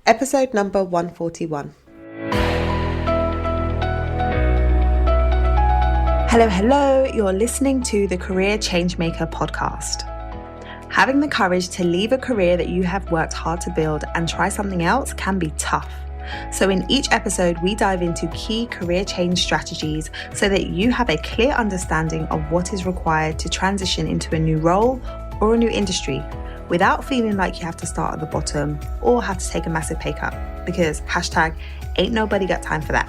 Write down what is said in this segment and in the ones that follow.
Episode number 141. Hello, you're listening to the Career Changemaker podcast. Having the courage to leave a career that you have worked hard to build and try something else can be tough. So in each episode, we dive into key career change strategies so that you have a clear understanding of what is required to transition into a new role or a new industry without feeling like you have to start at the bottom or have to take a massive pay cut, because ain't nobody got time for that.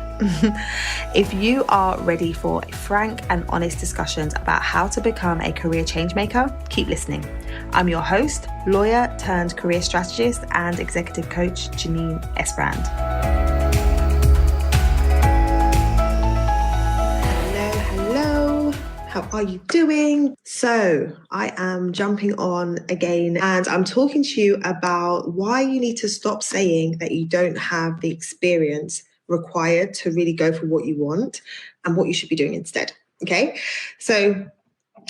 If you are ready for frank and honest discussions about how to become a career change maker, keep listening. I'm your host, lawyer turned career strategist and executive coach, Janine Esbrand. Hello. How are you doing? So I am jumping on again and I'm talking to you about why you need to stop saying that you don't have the experience required to really go for what you want and what you should be doing instead. Okay. So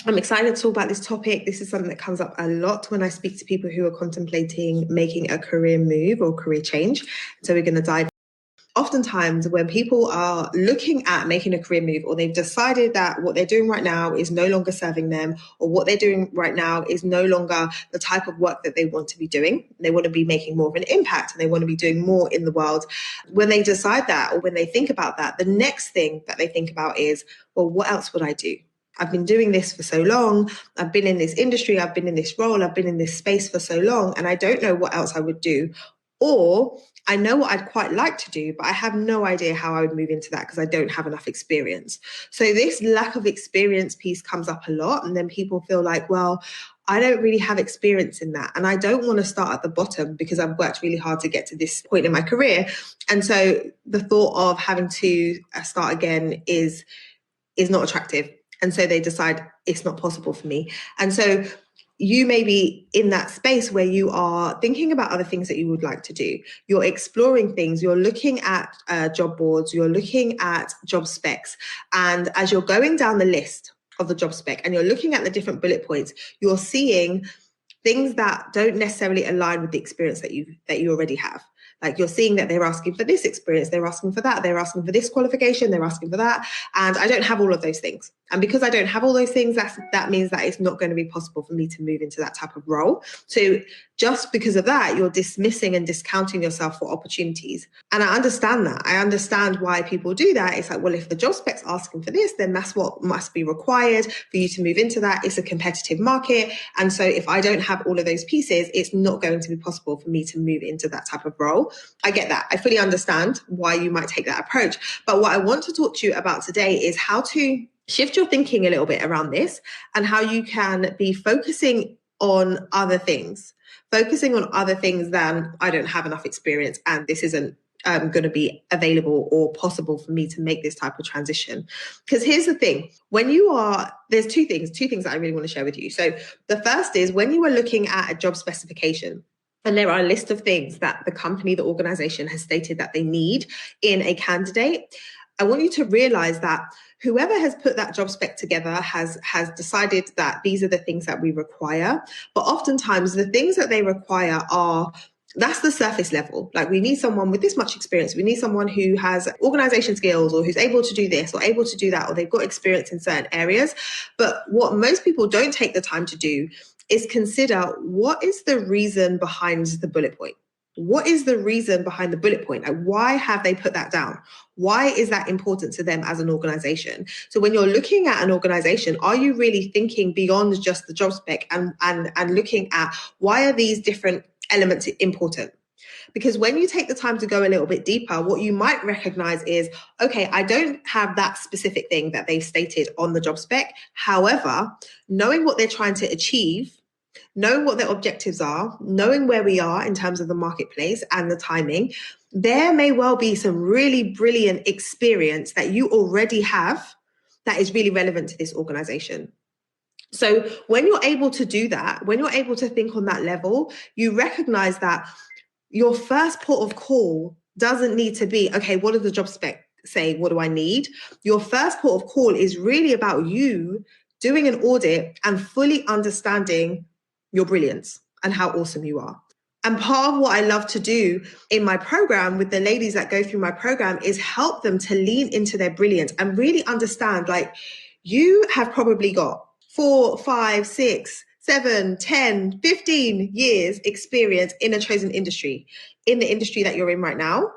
I'm excited to talk about this topic. This is something that comes up a lot when I speak to people who are contemplating making a career move or career change. So we're going to dive. Oftentimes when people are looking at making a career move, or they've decided that what they're doing right now is no longer serving them, or what they're doing right now is no longer the type of work that they want to be doing, they want to be making more of an impact and they want to be doing more in the world. When they decide that, or when they think about that, the next thing that they think about is, well, what else would I do? I've been doing this for so long. I've been in this industry. I've been in this role. I've been in this space for so long, and I don't know what else I would do. Or I know what I'd quite like to do, but I have no idea how I would move into that because I don't have enough experience. So this lack of experience piece comes up a lot. And then people feel like, well, I don't really have experience in that. And I don't want to start at the bottom because I've worked really hard to get to this point in my career. And so the thought of having to start again is not attractive. And so they decide it's not possible for me. And so you may be in that space where you are thinking about other things that you would like to do. You're exploring things. You're looking at job boards. You're looking at job specs. And as you're going down the list of the job spec and you're looking at the different bullet points, you're seeing things that don't necessarily align with the experience that you already have. Like you're seeing that they're asking for this experience, they're asking for that, they're asking for this qualification, they're asking for that. And I don't have all of those things. And because I don't have all those things, that means that it's not going to be possible for me to move into that type of role. So just because of that, you're dismissing and discounting yourself for opportunities. And I understand that. I understand why people do that. It's like, well, if the job spec's asking for this, then that's what must be required for you to move into that. It's a competitive market. And so if I don't have all of those pieces, it's not going to be possible for me to move into that type of role. I get that. I fully understand why you might take that approach. But what I want to talk to you about today is how to shift your thinking a little bit around this and how you can be focusing on other things than I don't have enough experience and this isn't going to be available or possible for me to make this type of transition. Because here's the thing, there's two things that I really want to share with you. So the first is when you are looking at a job specification, and there are a list of things that the company, the organization has stated that they need in a candidate, I want you to realize that whoever has put that job spec together has decided that these are the things that we require. But oftentimes the things that they require that's the surface level. Like we need someone with this much experience. We need someone who has organization skills or who's able to do this or able to do that, or they've got experience in certain areas. But what most people don't take the time to do is consider what is the reason behind the bullet point. What is the reason behind the bullet point? Like, why have they put that down? Why is that important to them as an organization? So when you're looking at an organization, are you really thinking beyond just the job spec and looking at why are these different elements important? Because when you take the time to go a little bit deeper, what you might recognize is, okay, I don't have that specific thing that they've stated on the job spec. However, knowing what they're trying to achieve, knowing what their objectives are, knowing where we are in terms of the marketplace and the timing, there may well be some really brilliant experience that you already have that is really relevant to this organization. So when you're able to do that, when you're able to think on that level, you recognize that your first port of call doesn't need to be, okay, what does the job spec say? What do I need? Your first port of call is really about you doing an audit and fully understanding your brilliance and how awesome you are. And part of what I love to do in my program with the ladies that go through my program is help them to lean into their brilliance and really understand, like, you have probably got 4, 5, 6, 7, 10, 15 years experience in a chosen industry, in the industry that you're in right now.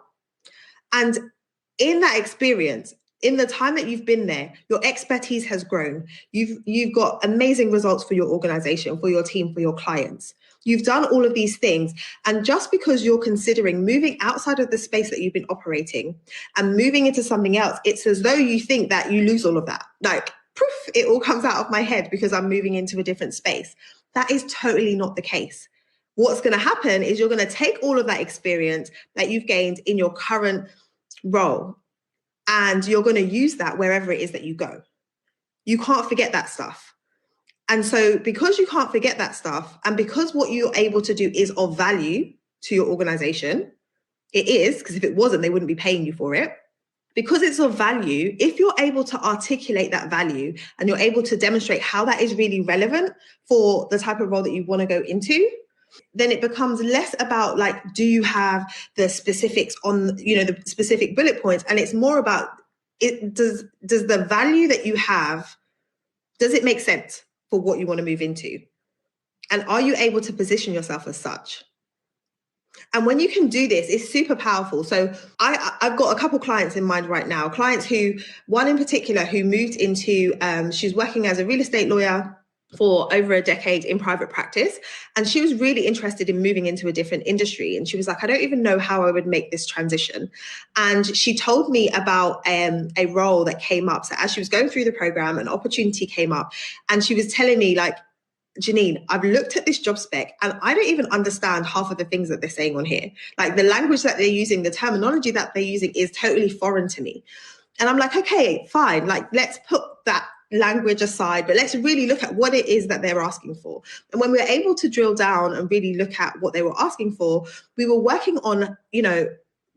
And in that experience, in the time that you've been there, your expertise has grown. You've got amazing results for your organization, for your team, for your clients. You've done all of these things. And just because you're considering moving outside of the space that you've been operating and moving into something else, it's as though you think that you lose all of that. Like, poof, it all comes out of my head because I'm moving into a different space. That is totally not the case. What's going to happen is you're going to take all of that experience that you've gained in your current role, and you're going to use that wherever it is that you go. You can't forget that stuff. And so because you can't forget that stuff, and because what you're able to do is of value to your organization, it is, because if it wasn't, they wouldn't be paying you for it. Because it's of value, if you're able to articulate that value and you're able to demonstrate how that is really relevant for the type of role that you want to go into, then it becomes less about, like, do you have the specifics on, the specific bullet points? And it's more about, does the value that you have, does it make sense for what you want to move into? And are you able to position yourself as such? And when you can do this, it's super powerful. So I've got a couple clients in mind right now, clients who, one in particular who moved into, she's working as a real estate lawyer for over a decade in private practice. And she was really interested in moving into a different industry. And she was like, I don't even know how I would make this transition. And she told me about a role that came up. So as she was going through the program, an opportunity came up, and she was telling me, like, Janine, I've looked at this job spec and I don't even understand half of the things that they're saying on here. Like, the language that they're using, the terminology that they're using is totally foreign to me. And I'm like, okay, fine. Like, let's put that language aside, but let's really look at what it is that they're asking for. And when we were able to drill down and really look at what they were asking for, we were working on,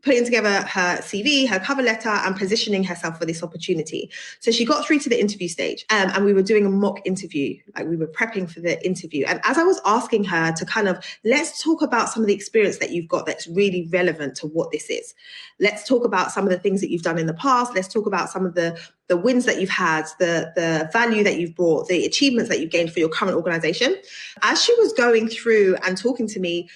putting together her CV, her cover letter, and positioning herself for this opportunity. So she got through to the interview stage, and we were doing a mock interview. Like, we were prepping for the interview. And as I was asking her to kind of, let's talk about some of the experience that you've got that's really relevant to what this is. Let's talk about some of the things that you've done in the past. Let's talk about some of the wins that you've had, the value that you've brought, the achievements that you've gained for your current organization. As she was going through and talking to me,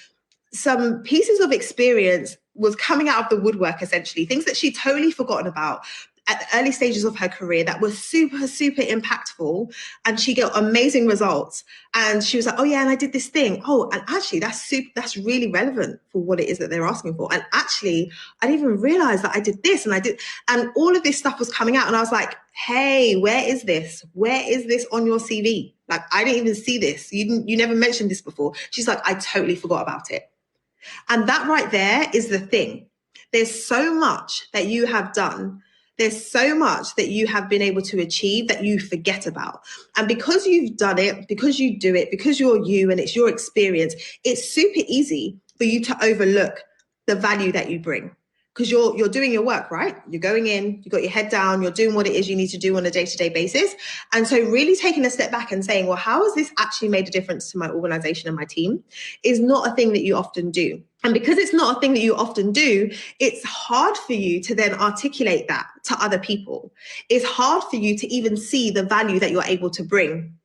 some pieces of experience was coming out of the woodwork, essentially, things that she'd totally forgotten about at the early stages of her career that were super, super impactful. And she got amazing results. And she was like, oh yeah, and I did this thing. Oh, and actually that's really relevant for what it is that they're asking for. And actually, I didn't even realize that I did this and all of this stuff was coming out. And I was like, hey, where is this? Where is this on your CV? Like, I didn't even see this. You never mentioned this before. She's like, I totally forgot about it. And that right there is the thing. There's so much that you have done. There's so much that you have been able to achieve that you forget about. And because you've done it, because you do it, because you're you and it's your experience, it's super easy for you to overlook the value that you bring. Because you're doing your work, right? You're going in, you got your head down, you're doing what it is you need to do on a day-to-day basis. And so really taking a step back and saying, well, how has this actually made a difference to my organization and my team is not a thing that you often do. And because it's not a thing that you often do, it's hard for you to then articulate that to other people. It's hard for you to even see the value that you're able to bring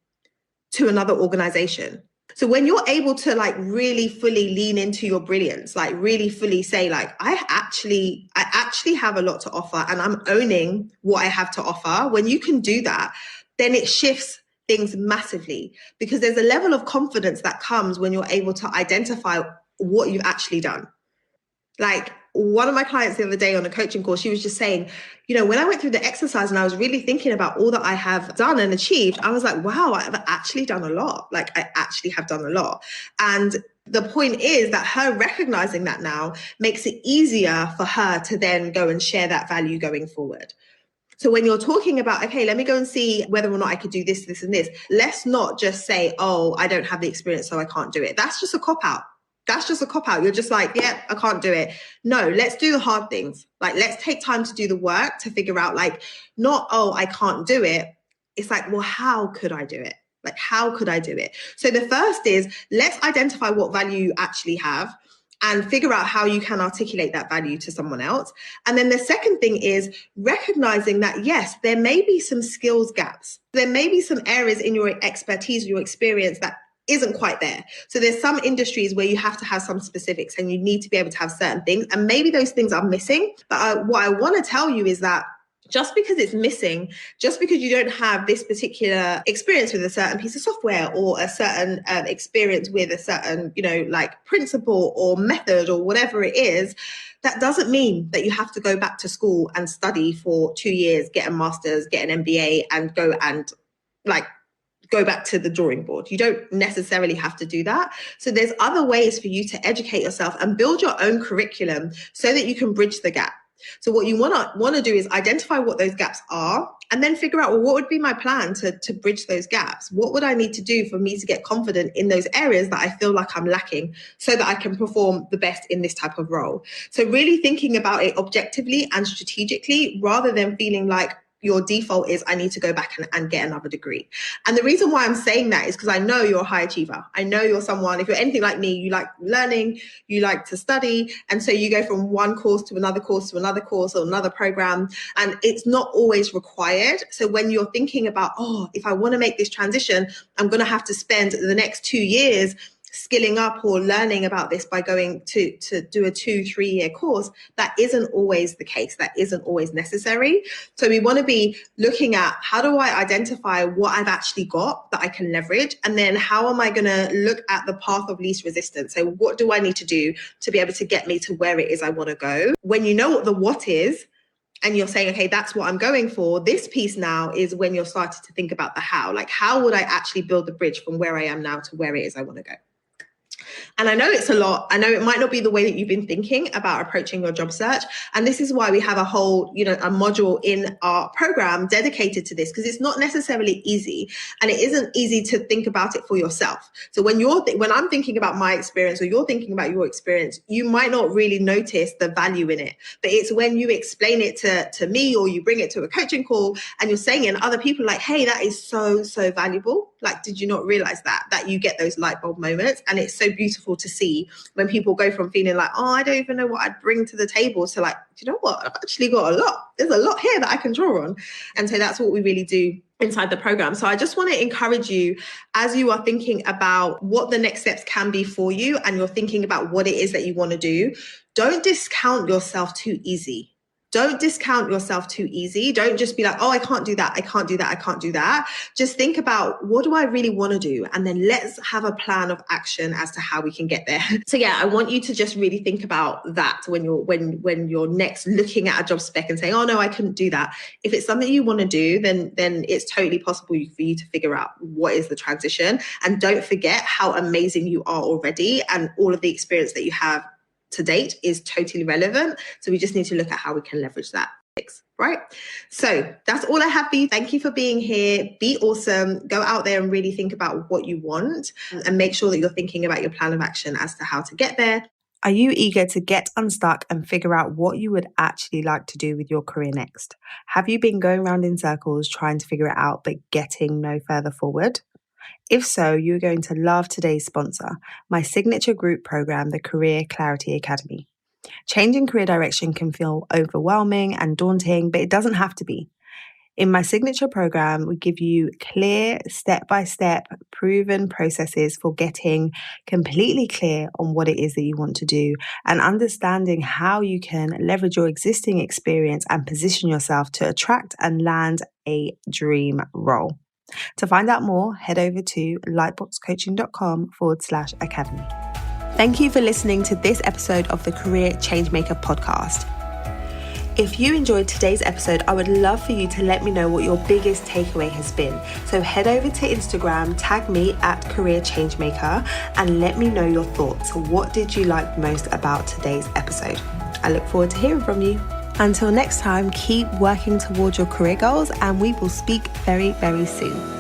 to another organization. So when you're able to, like, really fully lean into your brilliance, like really fully say, like, I actually have a lot to offer and I'm owning what I have to offer. When you can do that, then it shifts things massively, because there's a level of confidence that comes when you're able to identify what you've actually done. Like, one of my clients the other day on a coaching call, she was just saying, when I went through the exercise and I was really thinking about all that I have done and achieved, I was like, wow, I've actually done a lot. Like, I actually have done a lot. And the point is that her recognizing that now makes it easier for her to then go and share that value going forward. So when you're talking about, okay, let me go and see whether or not I could do this, this, and this, let's not just say, oh, I don't have the experience, so I can't do it. That's just a cop-out. That's just a cop-out. You're just like, yeah, I can't do it. No, let's do the hard things. Like, let's take time to do the work to figure out, like, not, oh, I can't do it. It's like, well, how could I do it? Like, how could I do it? So the first is, let's identify what value you actually have and figure out how you can articulate that value to someone else. And then the second thing is recognizing that, yes, there may be some skills gaps. There may be some areas in your expertise, your experience that isn't quite there. So there's some industries where you have to have some specifics and you need to be able to have certain things. And maybe those things are missing. But what I want to tell you is that just because it's missing, just because you don't have this particular experience with a certain piece of software or a certain experience with a certain, like principle or method or whatever it is, that doesn't mean that you have to go back to school and study for 2 years, get a master's, get an MBA and go back to the drawing board. You don't necessarily have to do that. So there's other ways for you to educate yourself and build your own curriculum so that you can bridge the gap. So what you want to do is identify what those gaps are and then figure out, well, what would be my plan to bridge those gaps? What would I need to do for me to get confident in those areas that I feel like I'm lacking so that I can perform the best in this type of role? So really thinking about it objectively and strategically rather than feeling like your default is I need to go back and get another degree. And the reason why I'm saying that is because I know you're a high achiever. I know you're someone, if you're anything like me, you like learning, you like to study. And so you go from one course to another course to another course or another program, and it's not always required. So when you're thinking about, if I want to make this transition, I'm going to have to spend the next 2 years skilling up or learning about this by going to do a 2-3 year course, that isn't always the case. That isn't always necessary. So we want to be looking at, how do I identify what I've actually got that I can leverage? And then how am I going to look at the path of least resistance? So what do I need to do to be able to get me to where it is I want to go? When you know what the what is, and you're saying, okay, that's what I'm going for. This piece now is when you're starting to think about the how. Like, how would I actually build the bridge from where I am now to where it is I want to go? And I know it's a lot. I know it might not be the way that you've been thinking about approaching your job search. And this is why we have a whole, a module in our program dedicated to this, because it's not necessarily easy and it isn't easy to think about it for yourself. So when I'm thinking about my experience or you're thinking about your experience, you might not really notice the value in it. But it's when you explain it to me or you bring it to a coaching call and you're saying it and other people are like, hey, that is so, so valuable. Like, did you not realize that you get those light bulb moments? And it's so beautiful to see when people go from feeling like, I don't even know what I'd bring to the table to like, do you know what? I've actually got a lot. There's a lot here that I can draw on. And so that's what we really do inside the program. So I just want to encourage you, as you are thinking about what the next steps can be for you and you're thinking about what it is that you want to do, don't discount yourself too easy. Don't discount yourself too easy. Don't just be like, I can't do that. I can't do that. I can't do that. Just think about, what do I really want to do? And then let's have a plan of action as to how we can get there. So yeah, I want you to just really think about that when you're next looking at a job spec and saying, oh no, I couldn't do that. If it's something you want to do, then it's totally possible for you to figure out what is the transition. And don't forget how amazing you are already, and all of the experience that you have to date is totally relevant. So we just need to look at how we can leverage that. Right? So that's all I have for you. Thank you for being here. Be awesome. Go out there and really think about what you want and make sure that you're thinking about your plan of action as to how to get there. Are you eager to get unstuck and figure out what you would actually like to do with your career next? Have you been going around in circles trying to figure it out but getting no further forward? If so, you're going to love today's sponsor, my signature group program, the Career Clarity Academy. Changing career direction can feel overwhelming and daunting, but it doesn't have to be. In my signature program, we give you clear, step-by-step, proven processes for getting completely clear on what it is that you want to do and understanding how you can leverage your existing experience and position yourself to attract and land a dream role. To find out more, head over to lightboxcoaching.com/academy. Thank you for listening to this episode of the Career Changemaker podcast. If you enjoyed today's episode, I would love for you to let me know what your biggest takeaway has been. So head over to Instagram, tag me at Career Changemaker, and let me know your thoughts. What did you like most about today's episode? I look forward to hearing from you. Until next time, keep working towards your career goals, and we will speak very, very soon.